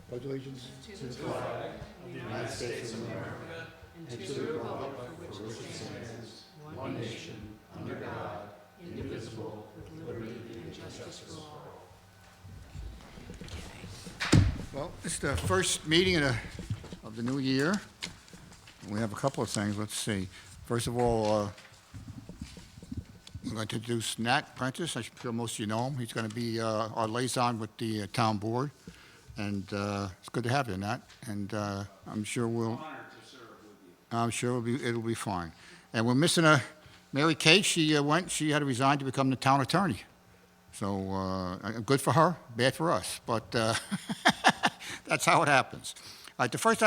Pledge allegiance to the flag of the United States of America and to the republic for which it stands, one nation, under God, indivisible, with liberty and justice for all. Well, it's the first meeting of the new year. We have a couple of things. Let's see. First of all, we're going to introduce Nat Prentice. I'm sure most of you know him. He's going to be our liaison with the town board. And it's good to have you, Nat. And I'm sure we'll... Honored to serve with you. I'm sure it'll be fine. And we're missing Mary Kate. She had to resign to become the town attorney. So good for her, bad for us. But that's how it happens. All right, the first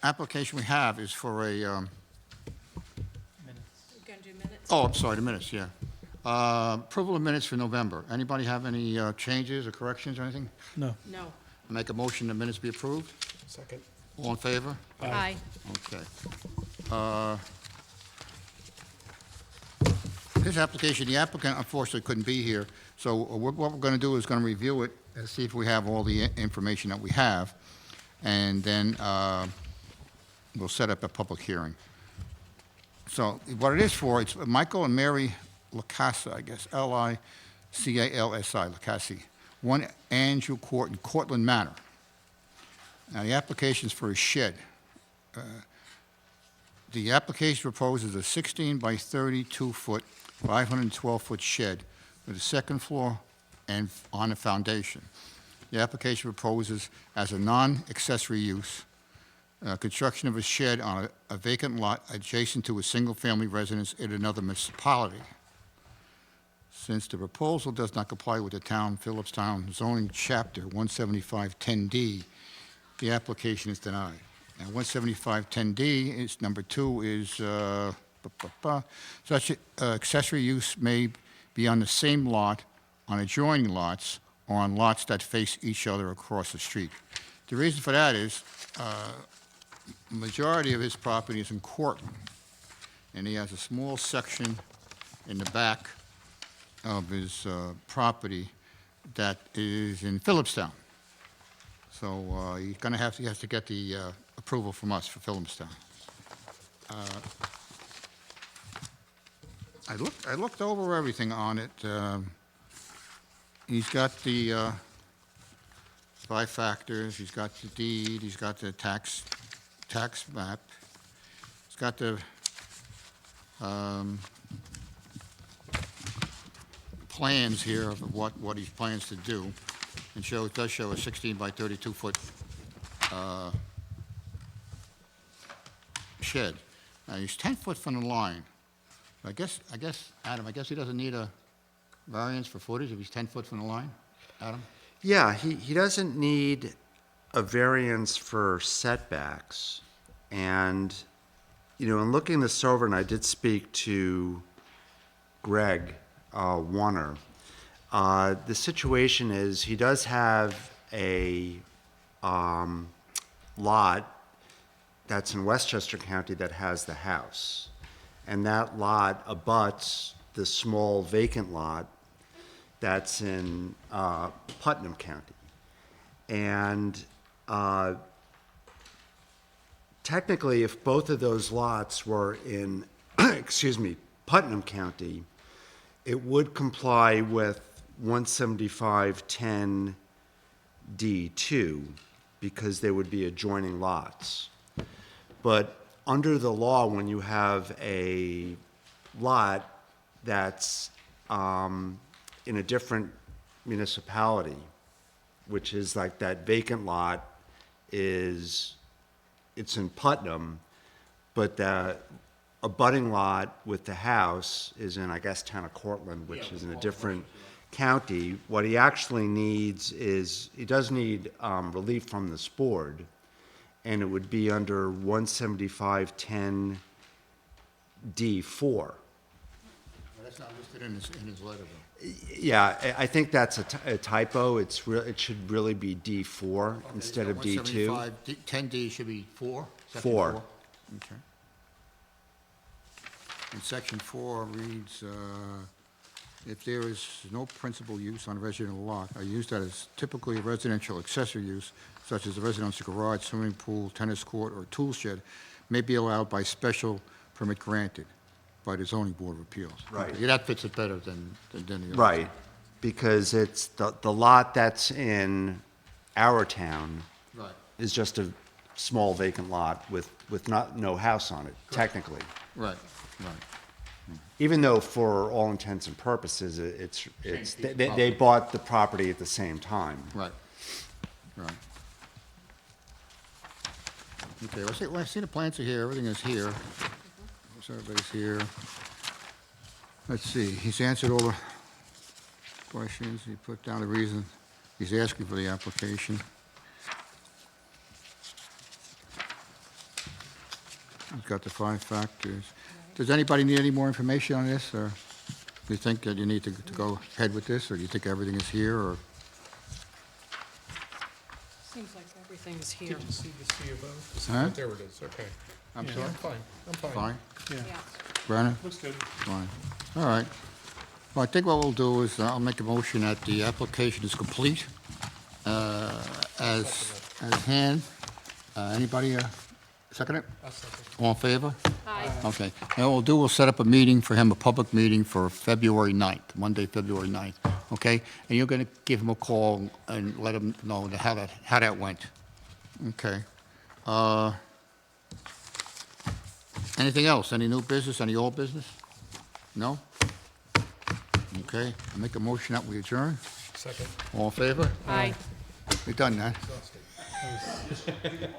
application we have is for a... We're going to do minutes? Oh, I'm sorry, the minutes, yeah. Approval of minutes for November. Anybody have any changes or corrections or anything? No. No. Make a motion the minutes be approved. Second. All in favor? Aye. Okay. This application, the applicant unfortunately couldn't be here, so what we're going to do is going to review it and see if we have all the information that we have, and then we'll set up a public hearing. So what it is for, it's Michael and Mary LiCalsi, I guess, L-I-C-A-L-S-I, LiCalsi, 1 Andrew Court in Cortland Manor. Now, the application is for a shed. The application proposes a 16 by 32-foot, 512-foot shed with a second floor and on a foundation. The application proposes as a non-accessory use, construction of a shed on a vacant lot adjacent to a single-family residence in another municipality. Since the proposal does not comply with the town Philipstown zoning chapter 175-10D, the application is denied. Now, 175-10D is, number 2 is, such accessory use may be on the same lot, on adjoining lots, or on lots that face each other across the street. The reason for that is, majority of his property is in Cortland, and he has a small section in the back of his property that is in Philipstown. So he has to get the approval from us for Philipstown. I looked over everything on it. He's got the 5 factors. He's got the deed. He's got the tax map. He's got the plans here of what he plans to do, and it does show a 16 by 32-foot shed. Now, he's 10 foot from the line. I guess, Adam, he doesn't need a variance for footage if he's 10 foot from the line? Adam? Yeah, he doesn't need a variance for setbacks. And, in looking this over, and I did speak to Greg Warner, the situation is he does have a lot that's in Westchester County that has the house. And that lot abuts the small vacant lot that's in Putnam County. And technically, if both of those lots were in, Putnam County, it would comply with 175-10D2 because they would be adjoining lots. But under the law, when you have a lot that's in a different municipality, which is like that vacant lot it's in Putnam, but the abutting lot with the house is in, I guess, town of Cortland, which is in a different county. What he actually needs is, he does need relief from this board, and it would be under 175-10D4. Well, that's not listed in his letter, though. Yeah, I think that's a typo. It should really be D4 instead of D2. 10D should be 4? Section 4. Okay. And section 4 reads, if there is no principal use on a residential lot, a use that is typically a residential accessory use, such as a residential garage, swimming pool, tennis court, or tool shed, may be allowed by special permit granted by the zoning board of appeals. Right. Okay, that fits it better than the other. Right, because it's, the lot that's in our town Right, is just a small vacant lot with no house on it, technically. right, right. Even though for all intents and purposes, they bought the property at the same time. Right, right. Okay, well, I see the plants are here, everything is here. So everybody's here. Let's see, he's answered all the questions, he put down the reason he's asking for the application. He's got the 5 factors. Does anybody need any more information on this, or do you think that you need to go ahead with this, or do you think everything is here, or? Seems like everything's here. Did you see the C of O? Huh? There it is, okay. I'm Yeah, sorry? I'm fine, I'm fine. Fine? Yeah, Yeah. Brandon? looks good. Fine. All right. Well, I think what we'll do is I'll make a motion that the application is complete as hand. Anybody second it? I'll second. All in favor? Aye. Okay. And what we'll do, we'll set up a meeting for him, a public meeting for February 9th, Monday, February 9th, okay? And you're going to give him a call and let him know how that went. Okay. Anything else? Any new business, any old business? No? Okay. I make a motion that we adjourn. Second. All in favor? Aye. We're done, man. Exhausted.